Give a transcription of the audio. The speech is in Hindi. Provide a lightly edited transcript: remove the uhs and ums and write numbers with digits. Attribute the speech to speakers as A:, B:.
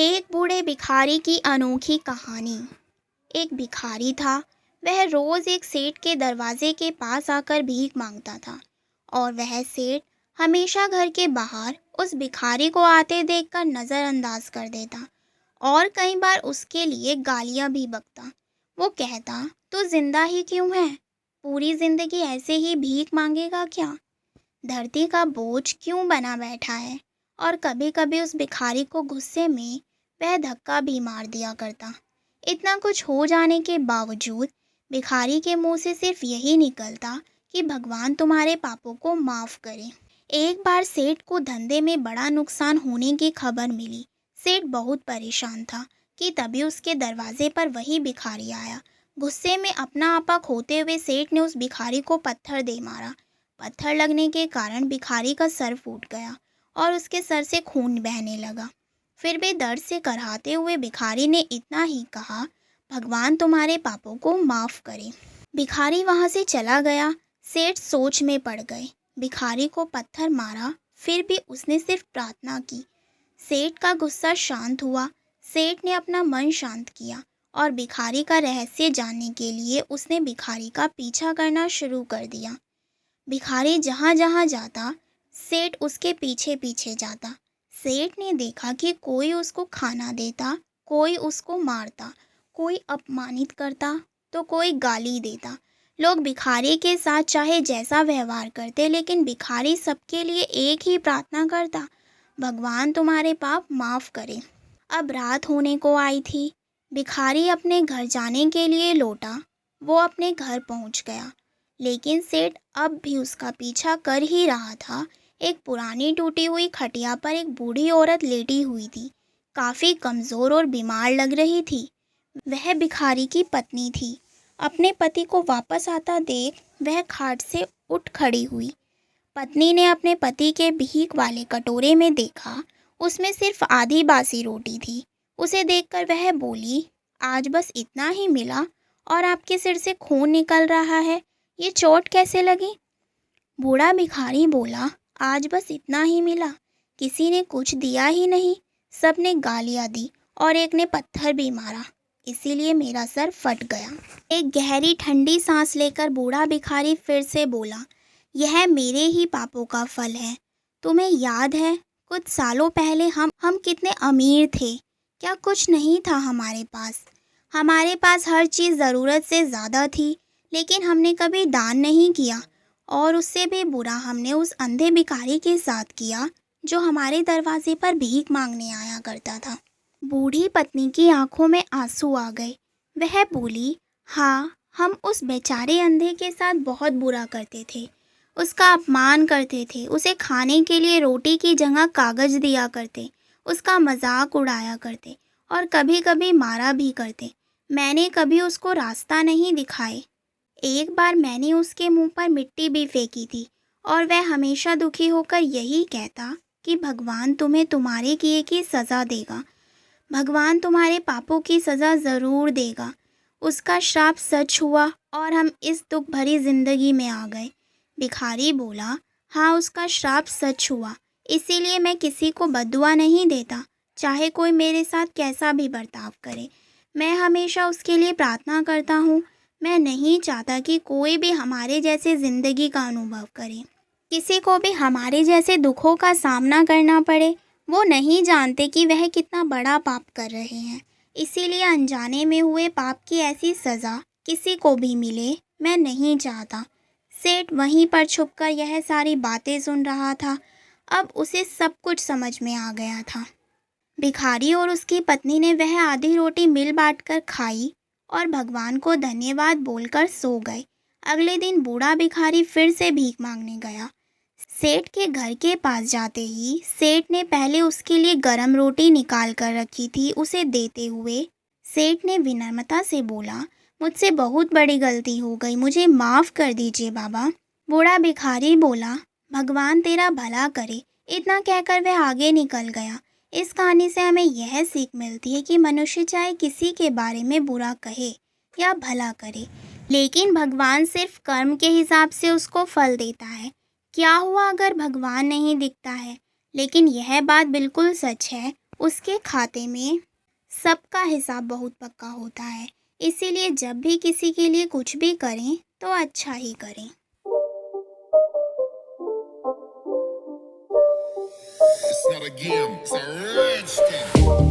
A: एक बूढ़े भिखारी की अनोखी कहानी। एक भिखारी था। वह रोज एक सेठ के दरवाजे के पास आकर भीख मांगता था और वह सेठ हमेशा घर के बाहर उस भिखारी को आते देखकर नज़रअंदाज कर देता और कई बार उसके लिए गालियां भी बकता। वो कहता, तू जिंदा ही क्यों है? पूरी जिंदगी ऐसे ही भीख मांगेगा क्या? धरती का बोझ क्यों बना बैठा है? और कभी कभी उस भिखारी को गुस्से में वह धक्का भी मार दिया करता। इतना कुछ हो जाने के बावजूद भिखारी के मुंह से सिर्फ यही निकलता कि भगवान तुम्हारे पापों को माफ़ करे। एक बार सेठ को धंधे में बड़ा नुकसान होने की खबर मिली। सेठ बहुत परेशान था कि तभी उसके दरवाजे पर वही भिखारी आया। गुस्से में अपना आपा खोते हुए सेठ ने उस भिखारी को पत्थर दे मारा। पत्थर लगने के कारण भिखारी का सर फूट गया और उसके सर से खून बहने लगा। फिर भी दर्द से कराहते हुए भिखारी ने इतना ही कहा, भगवान तुम्हारे पापों को माफ़ करे। भिखारी वहाँ से चला गया। सेठ सोच में पड़ गए। भिखारी को पत्थर मारा, फिर भी उसने सिर्फ प्रार्थना की। सेठ का गुस्सा शांत हुआ। सेठ ने अपना मन शांत किया और भिखारी का रहस्य जानने के लिए उसने भिखारी का पीछा करना शुरू कर दिया। भिखारी जहाँ जहाँ जाता, सेठ उसके पीछे पीछे जाता। सेठ ने देखा कि कोई उसको खाना देता, कोई उसको मारता, कोई अपमानित करता तो कोई गाली देता। लोग भिखारी के साथ चाहे जैसा व्यवहार करते, लेकिन भिखारी सबके लिए एक ही प्रार्थना करता, भगवान तुम्हारे पाप माफ़ करे। अब रात होने को आई थी। भिखारी अपने घर जाने के लिए लौटा। वो अपने घर पहुंच गया, लेकिन सेठ अब भी उसका पीछा कर ही रहा था। एक पुरानी टूटी हुई खटिया पर एक बूढ़ी औरत लेटी हुई थी। काफ़ी कमज़ोर और बीमार लग रही थी। वह भिखारी की पत्नी थी। अपने पति को वापस आता देख वह खाट से उठ खड़ी हुई। पत्नी ने अपने पति के भीख वाले कटोरे में देखा, उसमें सिर्फ आधी बासी रोटी थी। उसे देखकर वह बोली, आज बस इतना ही मिला और आपके सिर से खून निकल रहा है, ये चोट कैसे लगी? बूढ़ा भिखारी बोला, आज बस इतना ही मिला, किसी ने कुछ दिया ही नहीं। सब ने गालियाँ दी और एक ने पत्थर भी मारा, इसीलिए मेरा सर फट गया। एक गहरी ठंडी सांस लेकर बूढ़ा भिखारी फिर से बोला, यह मेरे ही पापों का फल है। तुम्हें याद है कुछ सालों पहले हम कितने अमीर थे? क्या कुछ नहीं था हमारे पास? हमारे पास हर चीज़ ज़रूरत से ज़्यादा थी, लेकिन हमने कभी दान नहीं किया। और उससे भी बुरा हमने उस अंधे भिखारी के साथ किया जो हमारे दरवाजे पर भीख मांगने आया करता था। बूढ़ी पत्नी की आंखों में आंसू आ गए। वह बोली, हाँ, हम उस बेचारे अंधे के साथ बहुत बुरा करते थे, उसका अपमान करते थे, उसे खाने के लिए रोटी की जगह कागज दिया करते, उसका मजाक उड़ाया करते और कभी कभी मारा भी करते। मैंने कभी उसको रास्ता नहीं दिखाए। एक बार मैंने उसके मुंह पर मिट्टी भी फेंकी थी और वह हमेशा दुखी होकर यही कहता कि भगवान तुम्हें तुम्हारे किए की सज़ा देगा, भगवान तुम्हारे पापों की सज़ा ज़रूर देगा। उसका श्राप सच हुआ और हम इस दुख भरी ज़िंदगी में आ गए। भिखारी बोला, हाँ, उसका श्राप सच हुआ, इसीलिए मैं किसी को बद्दुआ नहीं देता, चाहे कोई मेरे साथ कैसा भी बर्ताव करे। मैं हमेशा उसके लिए प्रार्थना करता हूँ। मैं नहीं चाहता कि कोई भी हमारे जैसे ज़िंदगी का अनुभव करे, किसी को भी हमारे जैसे दुखों का सामना करना पड़े। वो नहीं जानते कि वह कितना बड़ा पाप कर रहे हैं, इसीलिए अनजाने में हुए पाप की ऐसी सज़ा किसी को भी मिले मैं नहीं चाहता। सेठ वहीं पर छुपकर यह सारी बातें सुन रहा था। अब उसे सब कुछ समझ में आ गया था। भिखारी और उसकी पत्नी ने वह आधी रोटी मिल बांट कर खाई और भगवान को धन्यवाद बोलकर सो गए। अगले दिन बूढ़ा भिखारी फिर से भीख मांगने गया। सेठ के घर के पास जाते ही सेठ ने पहले उसके लिए गरम रोटी निकाल कर रखी थी। उसे देते हुए सेठ ने विनम्रता से बोला, मुझसे बहुत बड़ी गलती हो गई, मुझे माफ़ कर दीजिए बाबा। बूढ़ा भिखारी बोला, भगवान तेरा भला करे। इतना कहकर वह आगे निकल गया। इस कहानी से हमें यह सीख मिलती है कि मनुष्य चाहे किसी के बारे में बुरा कहे या भला करे, लेकिन भगवान सिर्फ कर्म के हिसाब से उसको फल देता है। क्या हुआ अगर भगवान नहीं दिखता है? लेकिन यह बात बिल्कुल सच है, उसके खाते में सबका हिसाब बहुत पक्का होता है। इसीलिए जब भी किसी के लिए कुछ भी करें तो अच्छा ही करें।
B: It's not a game, it's a rich thing.